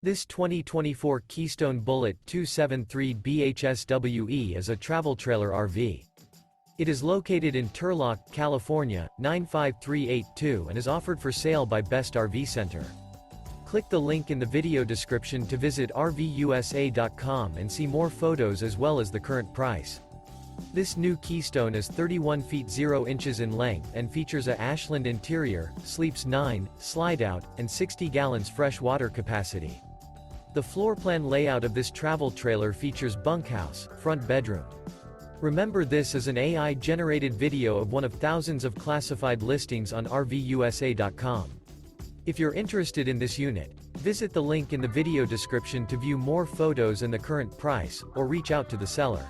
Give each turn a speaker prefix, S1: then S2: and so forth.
S1: This 2024 Keystone Bullet 273 BHSWE is a travel trailer RV. It is located in Turlock, California, 95382 and is offered for sale by Best RV Center. Click the link in the video description to visit RVUSA.com and see more photos as well as the current price. This new Keystone is 31 feet 0 inches in length and features a Ashland interior, sleeps 9, Slideout, and 60 gallons fresh water capacity. The floor plan layout of this travel trailer features bunkhouse, front bedroom. Remember, this is an AI-generated video of one of thousands of classified listings on RVUSA.com. If you're interested in this unit, visit the link in the video description to view more photos and the current price, or reach out to the seller.